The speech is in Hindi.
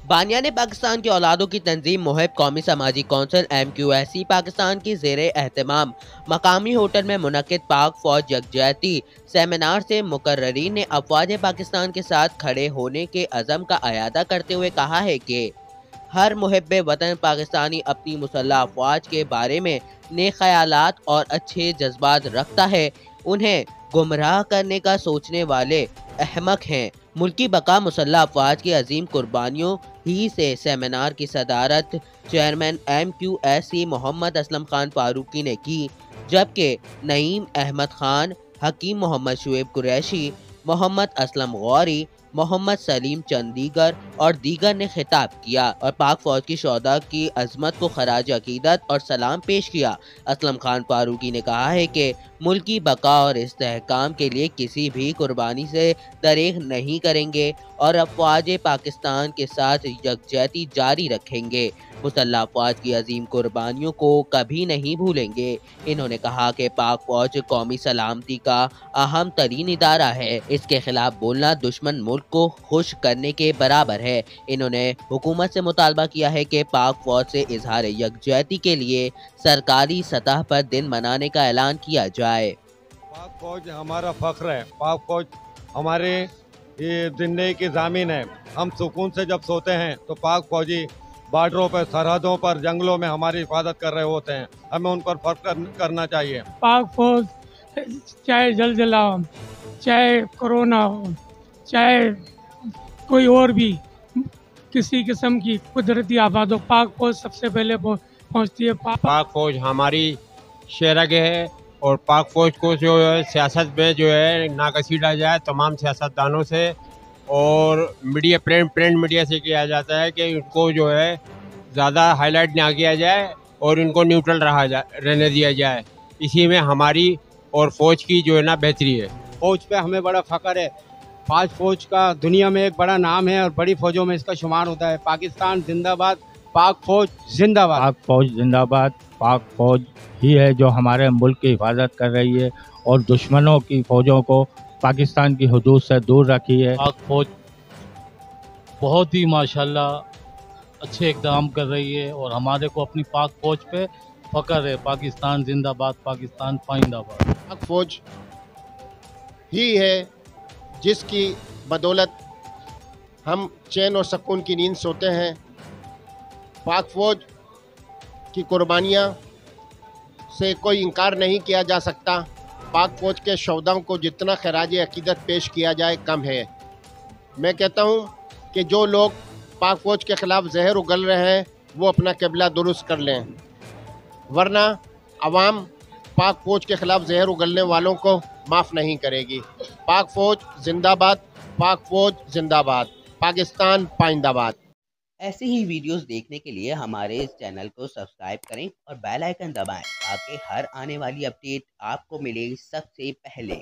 बानियाने पाकिस्तान की औलादों की तंजीम मुहिब कौमी समाजी कौंसिल MQSC पाकिस्तान की ज़ेरे एहतमाम मकामी होटल में मुनक्किद पाक फौज यकजहती सेमिनार से मुकर्ररीन ने अफवाज पाकिस्तान के साथ खड़े होने के अज़म का अयादा करते हुए कहा है कि हर मुहिब्बे वतन पाकिस्तानी अपनी मुसल्लह अफवाज के बारे में नेक ख्यालात और अच्छे जज्बात रखता है। उन्हें गुमराह करने का सोचने वाले अहमक हैं। मुल्की बका मुसल्लह अफवाज की अजीम कुर्बानियों ही से सेमिनार की सदारत चेयरमैन MQSC मोहम्मद असलम खान फारूकी ने की, जबकि नईम अहमद खान, हकीम मोहम्मद शुएब कुरैशी, मोहम्मद असलम गौरी, मोहम्मद सलीम चंदीगर और दीगर ने खिताब किया और पाक फौज की शौदा की अजमत को खराज अकीदत और सलाम पेश किया। असलम खान फारूकी ने कहा है कि मुल्क की बका और इस्तेहकाम के लिए किसी भी कुर्बानी से दरेग नहीं करेंगे और अफवाज पाकिस्तान के साथ यकजहती जारी रखेंगे। मुसल्लह अफवाज की अजीम कुर्बानियों को कभी नहीं भूलेंगे। इन्होंने कहा कि पाक फौज कौमी सलामती का अहम तरीन इदारा है। इसके खिलाफ बोलना दुश्मन मुल्क को खुश करने के बराबर है। इन्होंने हुकूमत से मुतालबा किया है कि पाक फौज से इजहार यकजहती के लिए सरकारी सतह पर दिन मनाने का ऐलान किया जाए। पाक फौज हमारा फख्र है। पाक फौज हमारे ये जिंदगी की जामीन है। हम सुकून से जब सोते हैं तो पाक फौजी बॉर्डरों पर, सरहदों पर, जंगलों में हमारी हिफाजत कर रहे होते हैं। हमें उन पर फख्र करना चाहिए। पाक फौज चाहे जलजला हो, चाहे कोरोना हो, चाहे कोई और भी किसी किस्म की कुदरती आफत हो, पाक फौज सबसे पहले पहुंचती है। पाक फौज हमारी शेरग है और पाक फौज को जो है सियासत में जो है नाकसीड़ा जाए तमाम सियासतदानों से और मीडिया प्रिंट मीडिया से किया जाता है कि उनको जो है ज़्यादा हाईलाइट ना किया जाए और इनको न्यूट्रल रहने दिया जाए। इसी में हमारी और फौज की जो है ना बेहतरी है। फौज पे हमें बड़ा फ़ख्र है। पाक फौज का दुनिया में एक बड़ा नाम है और बड़ी फौजों में इसका शुमार होता है। पाकिस्तान जिंदाबाद, पाक फौज जिंदाबाद। पाक फौज जिंदाबाद। पाक फौज ही है जो हमारे मुल्क की हिफाजत कर रही है और दुश्मनों की फौजों को पाकिस्तान की हदूद से दूर रखी है। पाक फौज बहुत ही माशाल्लाह अच्छे इक़दाम कर रही है और हमारे को अपनी पाक फौज पे फ़ख्र है। पाकिस्तान जिंदाबाद, पाकिस्तान पाइंदाबाद। पाक फौज ही है जिसकी बदौलत हम चैन और सुकून की नींद सोते हैं। पाक फौज की कुर्बानियाँ से कोई इनकार नहीं किया जा सकता। पाक फौज के शौदाओं को जितना खराज अकीदत पेश किया जाए कम है। मैं कहता हूँ कि जो लोग पाक फौज के ख़िलाफ़ जहर उगल रहे हैं वो अपना क़िबला दुरुस्त कर लें, वरना अवाम पाक फौज के ख़िलाफ़ जहर उगलने वालों को माफ़ नहीं करेगी। पाक फौज जिंदाबाद, पाक फौज जिंदाबाद, पाकिस्तान पाइंदाबाद। ऐसी ही वीडियोस देखने के लिए हमारे इस चैनल को सब्सक्राइब करें और बेल आइकन दबाएं ताकि हर आने वाली अपडेट आपको मिले सबसे पहले।